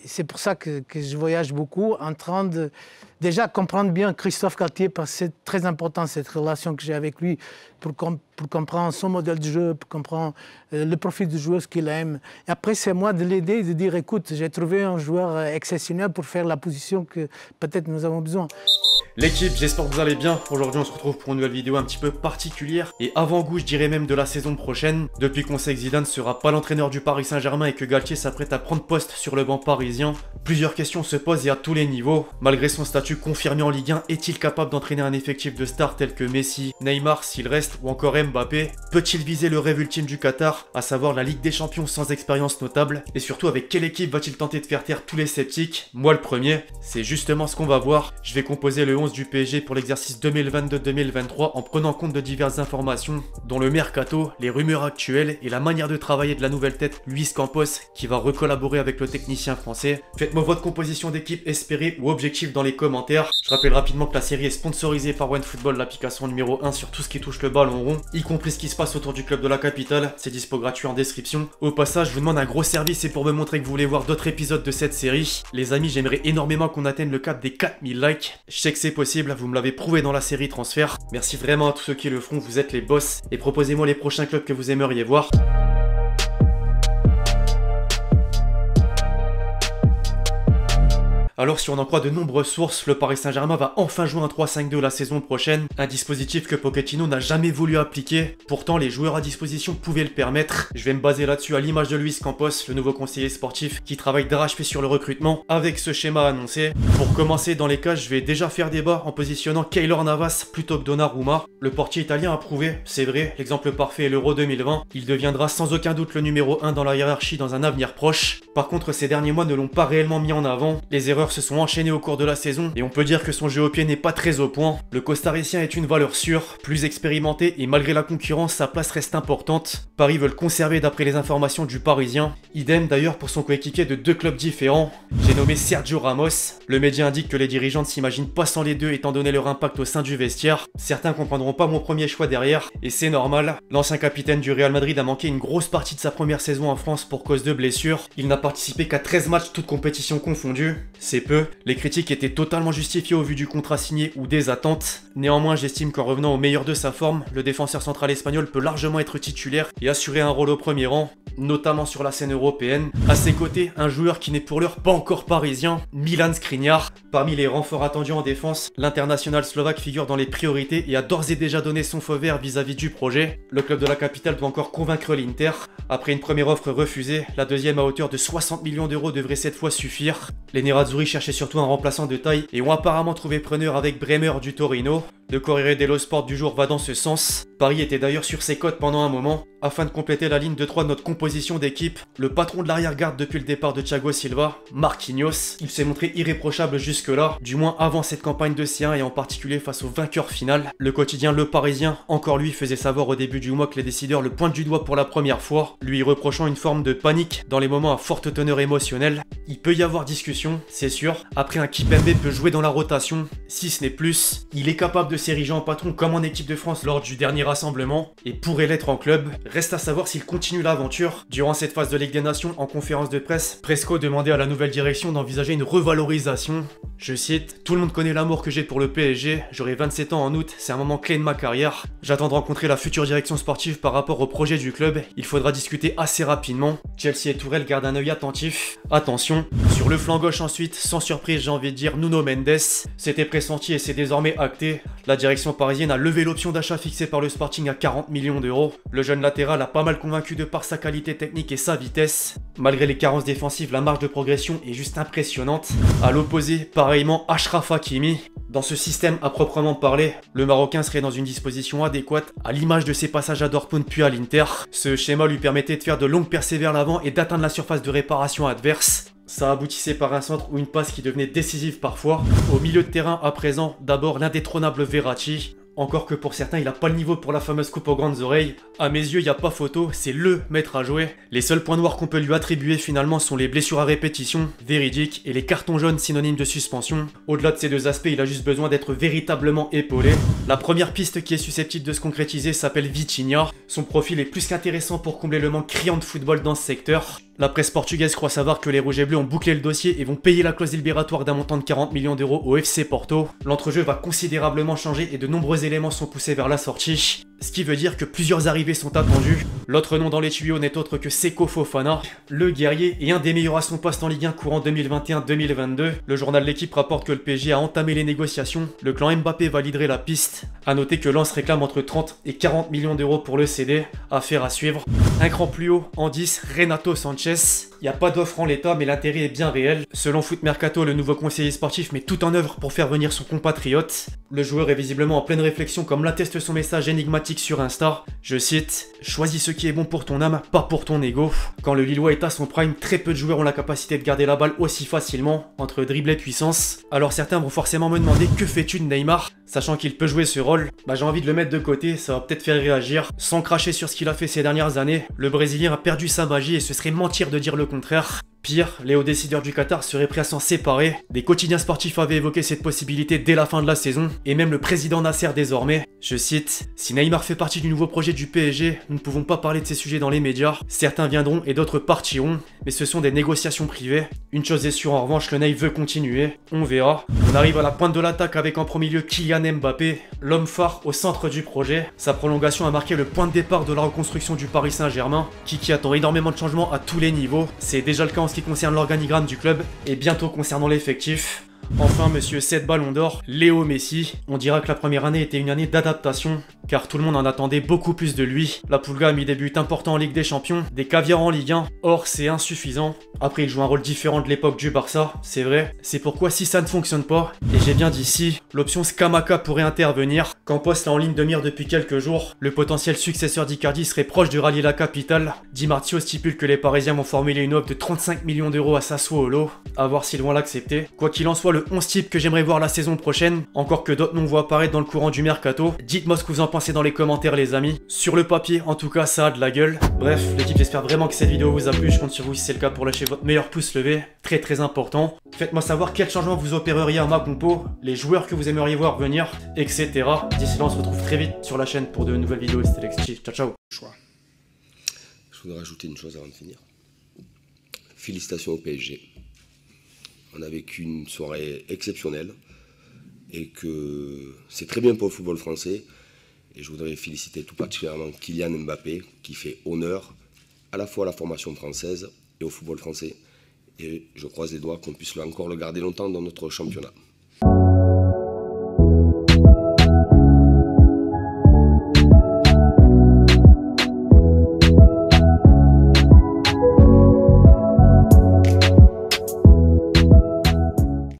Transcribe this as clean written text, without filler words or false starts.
c'est pour ça que je voyage beaucoup, en train de déjà comprendre bien Christophe Galtier, parce que c'est très important cette relation que j'ai avec lui pour comprendre son modèle de jeu, pour comprendre le profil du joueur, ce qu'il aime. Et après, c'est moi de l'aider, de dire, écoute, j'ai trouvé un joueur exceptionnel pour faire la position que peut-être nous avons besoin. L'équipe, j'espère que vous allez bien. Aujourd'hui, on se retrouve pour une nouvelle vidéo un petit peu particulière et avant-goût, je dirais même de la saison prochaine. Depuis qu'on sait que Zidane ne sera pas l'entraîneur du Paris Saint-Germain et que Galtier s'apprête à prendre poste sur le banc parisien, plusieurs questions se posent et à tous les niveaux. Malgré son statut confirmé en Ligue 1, est-il capable d'entraîner un effectif de stars tels que Messi, Neymar s'il reste ou encore Mbappé? Peut-il viser le rêve ultime du Qatar, à savoir la Ligue des Champions sans expérience notable? Et surtout, avec quelle équipe va-t-il tenter de faire taire tous les sceptiques? Moi le premier, c'est justement ce qu'on va voir. Je vais composer le 11 du PSG pour l'exercice 2022-2023 en prenant compte de diverses informations, dont le mercato, les rumeurs actuelles et la manière de travailler de la nouvelle tête Luis Campos qui va recollaborer avec le technicien français. Faites-moi votre composition d'équipe espérée ou objectif dans les commentaires. Je rappelle rapidement que la série est sponsorisée par OneFootball, l'application numéro 1 sur tout ce qui touche le ballon rond, y compris ce qui se passe autour du club de la capitale. C'est dispo gratuit en description. Au passage, je vous demande un gros service et pour me montrer que vous voulez voir d'autres épisodes de cette série, les amis, j'aimerais énormément qu'on atteigne le cap des 4000 likes. Je sais que c'est possible, vous me l'avez prouvé dans la série Transfert. Merci vraiment à tous ceux qui le feront, vous êtes les boss. Et proposez-moi les prochains clubs que vous aimeriez voir. Alors si on en croit de nombreuses sources, le Paris Saint-Germain va enfin jouer un 3-5-2 la saison prochaine, un dispositif que Pochettino n'a jamais voulu appliquer, pourtant les joueurs à disposition pouvaient le permettre. Je vais me baser là-dessus à l'image de Luis Campos, le nouveau conseiller sportif qui travaille d'arrache-pied sur le recrutement, avec ce schéma annoncé. Pour commencer, dans les cas, je vais déjà faire débat en positionnant Keylor Navas plutôt que Donnarumma. Le portier italien a prouvé, c'est vrai, l'exemple parfait est l'Euro 2020, il deviendra sans aucun doute le numéro 1 dans la hiérarchie dans un avenir proche. Par contre, ces derniers mois ne l'ont pas réellement mis en avant, les erreurs se sont enchaînées au cours de la saison et on peut dire que son jeu au pied n'est pas très au point. Le costaricien est une valeur sûre, plus expérimenté et malgré la concurrence, sa place reste importante. Paris veut le conserver d'après les informations du Parisien. Idem d'ailleurs pour son coéquipier de deux clubs différents. J'ai nommé Sergio Ramos. Le média indique que les dirigeants ne s'imaginent pas sans les deux étant donné leur impact au sein du vestiaire. Certains comprendront pas mon premier choix derrière et c'est normal. L'ancien capitaine du Real Madrid a manqué une grosse partie de sa première saison en France pour cause de blessures. Il n'a participé qu'à 13 matchs toutes compétitions confondues. C'est peu. Les critiques étaient totalement justifiées au vu du contrat signé ou des attentes. Néanmoins, j'estime qu'en revenant au meilleur de sa forme, le défenseur central espagnol peut largement être titulaire et assurer un rôle au premier rang, notamment sur la scène européenne. À ses côtés, un joueur qui n'est pour l'heure pas encore parisien, Milan Skriniar. Parmi les renforts attendus en défense, l'international slovaque figure dans les priorités et a d'ores et déjà donné son feu vert vis-à-vis du projet. Le club de la capitale doit encore convaincre l'Inter. Après une première offre refusée, la deuxième à hauteur de 60 millions d'euros devrait cette fois suffire. Les Nerazzurri cherchaient surtout un remplaçant de taille et ont apparemment trouvé preneur avec Bremer du Torino. Le Corriere dello Sport du jour va dans ce sens. Paris était d'ailleurs sur ses côtes pendant un moment. Afin de compléter la ligne de 3 de notre composition d'équipe, le patron de l'arrière-garde depuis le départ de Thiago Silva, Marquinhos, il s'est montré irréprochable jusque-là, du moins avant cette campagne de C1 et en particulier face au vainqueur final. Le quotidien Le Parisien, encore lui, faisait savoir au début du mois que les décideurs le pointent du doigt pour la première fois, lui reprochant une forme de panique dans les moments à forte teneur émotionnelle. Il peut y avoir discussion, c'est sûr. Après, un Kimpembe peut jouer dans la rotation, si ce n'est plus. Il est capable de s'ériger en patron comme en équipe de France lors du dernier rassemblement et pourrait l'être en club. Reste à savoir s'il continue l'aventure. Durant cette phase de Ligue des Nations, en conférence de presse, Presco demandait à la nouvelle direction d'envisager une revalorisation. Je cite, « Tout le monde connaît l'amour que j'ai pour le PSG, j'aurai 27 ans en août, c'est un moment clé de ma carrière. J'attends de rencontrer la future direction sportive par rapport au projet du club, il faudra discuter assez rapidement. » Chelsea et Tourelle gardent un œil attentif. Attention, sur le flanc gauche ensuite, sans surprise j'ai envie de dire Nuno Mendes. C'était pressenti et c'est désormais acté. La direction parisienne a levé l'option d'achat fixée par le Sporting à 40 millions d'euros. Le jeune latéral a pas mal convaincu de par sa qualité technique et sa vitesse. Malgré les carences défensives, la marge de progression est juste impressionnante. À l'opposé, pareillement Achraf Hakimi. Dans ce système à proprement parler, le Marocain serait dans une disposition adéquate à l'image de ses passages à Dortmund puis à l'Inter. Ce schéma lui permettait de faire de longues percées vers l'avant et d'atteindre la surface de réparation adverse. Ça aboutissait par un centre ou une passe qui devenait décisive parfois. Au milieu de terrain à présent, d'abord l'indétrônable Verratti. Encore que pour certains, il n'a pas le niveau pour la fameuse coupe aux grandes oreilles. À mes yeux, il n'y a pas photo, c'est LE maître à jouer. Les seuls points noirs qu'on peut lui attribuer finalement sont les blessures à répétition, véridiques, et les cartons jaunes synonymes de suspension. Au-delà de ces deux aspects, il a juste besoin d'être véritablement épaulé. La première piste qui est susceptible de se concrétiser s'appelle Vitinha. Son profil est plus qu'intéressant pour combler le manque criant de football dans ce secteur. La presse portugaise croit savoir que les Rouges et Bleus ont bouclé le dossier et vont payer la clause libératoire d'un montant de 40 millions d'euros au FC Porto. L'entrejeu va considérablement changer et de nombreux éléments sont poussés vers la sortie. Ce qui veut dire que plusieurs arrivées sont attendues. L'autre nom dans les tuyaux n'est autre que Seko Fofana, le guerrier et un des meilleurs à son poste en Ligue 1 courant 2021-2022. Le journal L'Équipe rapporte que le PSG a entamé les négociations. Le clan Mbappé validerait la piste. A noter que Lens réclame entre 30 et 40 millions d'euros pour le CD. Affaire à suivre. Un cran plus haut, en 10, Renato Sanchez. Il n'y a pas d'offre en l'état, mais l'intérêt est bien réel. Selon Foot Mercato, le nouveau conseiller sportif met tout en œuvre pour faire venir son compatriote. Le joueur est visiblement en pleine réflexion, comme l'atteste son message énigmatique sur Insta. Je cite « Choisis ce qui est bon pour ton âme, pas pour ton ego ». Quand le Lillois est à son prime, très peu de joueurs ont la capacité de garder la balle aussi facilement, entre dribble et puissance. Alors certains vont forcément me demander que fais-tu de Neymar ? Sachant qu'il peut jouer ce rôle, j'ai envie de le mettre de côté, ça va peut-être faire réagir. Sans cracher sur ce qu'il a fait ces dernières années, le Brésilien a perdu sa magie et ce serait mentir de dire le contraire. Pire, les hauts décideurs du Qatar seraient prêts à s'en séparer. Des quotidiens sportifs avaient évoqué cette possibilité dès la fin de la saison, et même le président Nasser désormais. Je cite « Si Neymar fait partie du nouveau projet du PSG, nous ne pouvons pas parler de ces sujets dans les médias. Certains viendront et d'autres partiront, mais ce sont des négociations privées. Une chose est sûre en revanche, le Ney veut continuer. On verra. On arrive à la pointe de l'attaque avec en premier lieu Kylian Mbappé, l'homme phare au centre du projet. Sa prolongation a marqué le point de départ de la reconstruction du Paris Saint-Germain, qui attend énormément de changements à tous les niveaux. C'est déjà le cas en ce qui concerne l'organigramme du club et bientôt concernant l'effectif. Enfin, monsieur 7 ballons d'or, Léo Messi. On dira que la première année était une année d'adaptation, car tout le monde en attendait beaucoup plus de lui. La Pulga a mis des buts importants en Ligue des Champions, des caviars en Ligue 1. Or, c'est insuffisant. Après, il joue un rôle différent de l'époque du Barça, c'est vrai. C'est pourquoi si ça ne fonctionne pas, et j'ai bien dit si, l'option Scamacca pourrait intervenir. Campos est en ligne de mire depuis quelques jours. Le potentiel successeur d'Icardi serait proche de rallier la capitale. Di Marzio stipule que les Parisiens vont formuler une offre de 35 millions d'euros à Sassuolo. À voir s'ils vont l'accepter. Quoi qu'il en soit, le 11 type que j'aimerais voir la saison prochaine, encore que d'autres noms vont apparaître dans le courant du mercato. Dites-moi ce que vous en pensez dans les commentaires les amis. Sur le papier, en tout cas, ça a de la gueule. Bref, l'équipe, j'espère vraiment que cette vidéo vous a plu. Je compte sur vous si c'est le cas pour lâcher votre meilleur pouce levé. Très important. Faites-moi savoir quel changement vous opéreriez à ma compo, les joueurs que vous aimeriez voir venir, etc. D'ici là, on se retrouve très vite sur la chaîne pour de nouvelles vidéos. C'était Lexchi. Ciao. Je voudrais rajouter une chose avant de finir. Félicitations au PSG. On a vécu une soirée exceptionnelle et que c'est très bien pour le football français. Et je voudrais féliciter tout particulièrement Kylian Mbappé qui fait honneur à la fois à la formation française et au football français. Et je croise les doigts qu'on puisse encore le garder longtemps dans notre championnat.